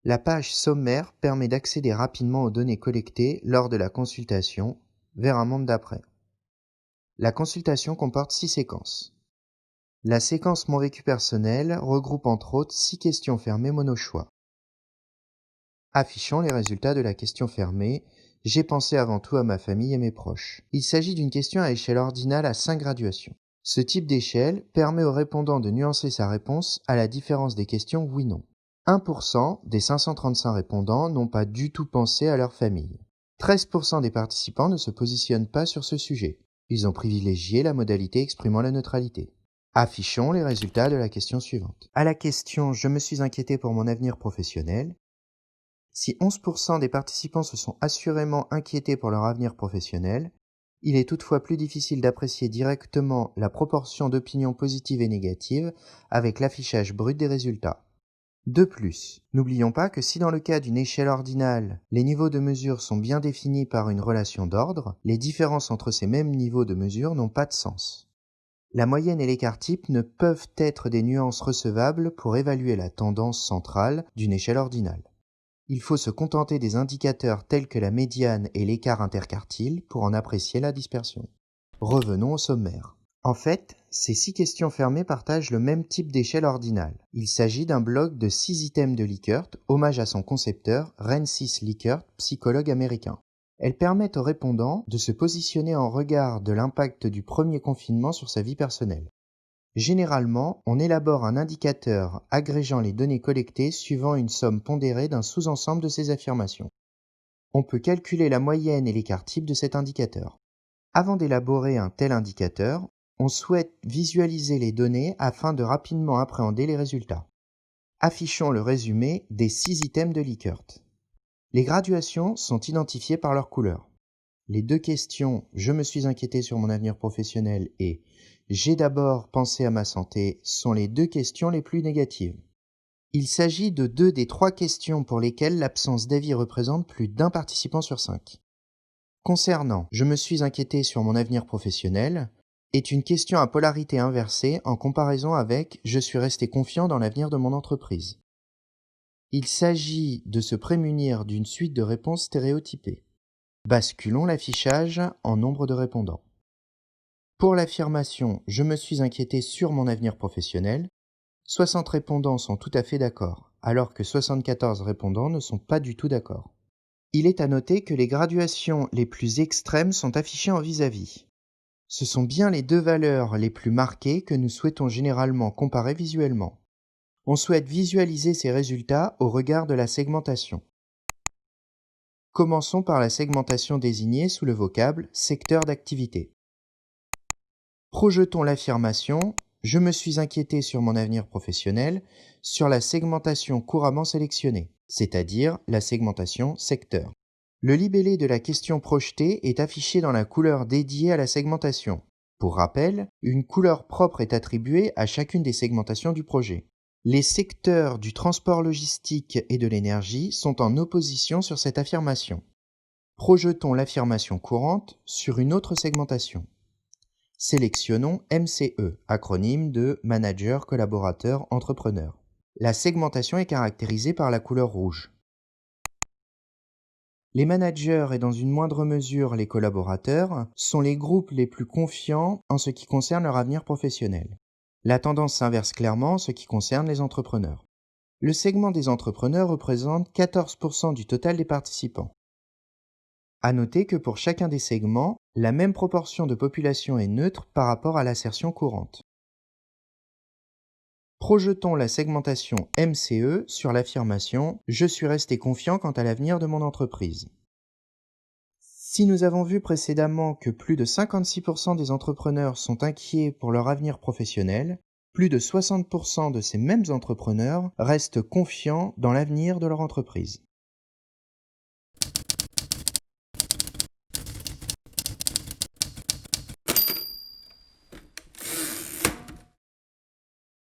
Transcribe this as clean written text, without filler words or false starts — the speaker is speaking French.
La page sommaire permet d'accéder rapidement aux données collectées lors de la consultation vers un monde d'après. La consultation comporte 6 séquences. La séquence Mon vécu personnel regroupe entre autres 6 questions fermées monochoix. Affichons les résultats de la question fermée « J'ai pensé avant tout à ma famille et mes proches ». Il s'agit d'une question à échelle ordinale à 5 graduations. Ce type d'échelle permet au répondant de nuancer sa réponse à la différence des questions oui-non. 1% des 535 répondants n'ont pas du tout pensé à leur famille. 13% des participants ne se positionnent pas sur ce sujet. Ils ont privilégié la modalité exprimant la neutralité. Affichons les résultats de la question suivante. À la question « Je me suis inquiété pour mon avenir professionnel », si 11% des participants se sont assurément inquiétés pour leur avenir professionnel, il est toutefois plus difficile d'apprécier directement la proportion d'opinions positives et négatives avec l'affichage brut des résultats. De plus, n'oublions pas que si dans le cas d'une échelle ordinale, les niveaux de mesure sont bien définis par une relation d'ordre, les différences entre ces mêmes niveaux de mesure n'ont pas de sens. La moyenne et l'écart type ne peuvent être des nuances recevables pour évaluer la tendance centrale d'une échelle ordinale. Il faut se contenter des indicateurs tels que la médiane et l'écart interquartile pour en apprécier la dispersion. Revenons au sommaire. En fait, ces 6 questions fermées partagent le même type d'échelle ordinale. Il s'agit d'un bloc de 6 items de Likert, hommage à son concepteur, Rensis Likert, psychologue américain. Elles permettent aux répondants de se positionner en regard de l'impact du premier confinement sur sa vie personnelle. Généralement, on élabore un indicateur agrégeant les données collectées suivant une somme pondérée d'un sous-ensemble de ces affirmations. On peut calculer la moyenne et l'écart type de cet indicateur. Avant d'élaborer un tel indicateur, on souhaite visualiser les données afin de rapidement appréhender les résultats. Affichons le résumé des 6 items de Likert. Les graduations sont identifiées par leur couleur. Les 2 questions « Je me suis inquiété sur mon avenir professionnel » et « J'ai d'abord pensé à ma santé » sont les 2 questions les plus négatives. Il s'agit de 2 des 3 questions pour lesquelles l'absence d'avis représente plus d'1 participant sur 5. Concernant « Je me suis inquiété sur mon avenir professionnel » est une question à polarité inversée en comparaison avec « Je suis resté confiant dans l'avenir de mon entreprise ». Il s'agit de se prémunir d'une suite de réponses stéréotypées. Basculons l'affichage en nombre de répondants. Pour l'affirmation « Je me suis inquiété sur mon avenir professionnel », 60 répondants sont tout à fait d'accord, alors que 74 répondants ne sont pas du tout d'accord. Il est à noter que les graduations les plus extrêmes sont affichées en vis-à-vis. Ce sont bien les 2 valeurs les plus marquées que nous souhaitons généralement comparer visuellement. On souhaite visualiser ces résultats au regard de la segmentation. Commençons par la segmentation désignée sous le vocable « secteur d'activité ». Projetons l'affirmation « Je me suis inquiété sur mon avenir professionnel » sur la segmentation couramment sélectionnée, c'est-à-dire la segmentation secteur. Le libellé de la question projetée est affiché dans la couleur dédiée à la segmentation. Pour rappel, une couleur propre est attribuée à chacune des segmentations du projet. Les secteurs du transport logistique et de l'énergie sont en opposition sur cette affirmation. Projetons l'affirmation courante sur une autre segmentation. Sélectionnons MCE, acronyme de Manager, Collaborateur, Entrepreneur. La segmentation est caractérisée par la couleur rouge. Les managers et dans une moindre mesure les collaborateurs sont les groupes les plus confiants en ce qui concerne leur avenir professionnel. La tendance s'inverse clairement en ce qui concerne les entrepreneurs. Le segment des entrepreneurs représente 14% du total des participants. À noter que pour chacun des segments, la même proportion de population est neutre par rapport à l'assertion courante. Projetons la segmentation MCE sur l'affirmation « Je suis resté confiant quant à l'avenir de mon entreprise ». Si nous avons vu précédemment que plus de 56% des entrepreneurs sont inquiets pour leur avenir professionnel, plus de 60% de ces mêmes entrepreneurs restent confiants dans l'avenir de leur entreprise.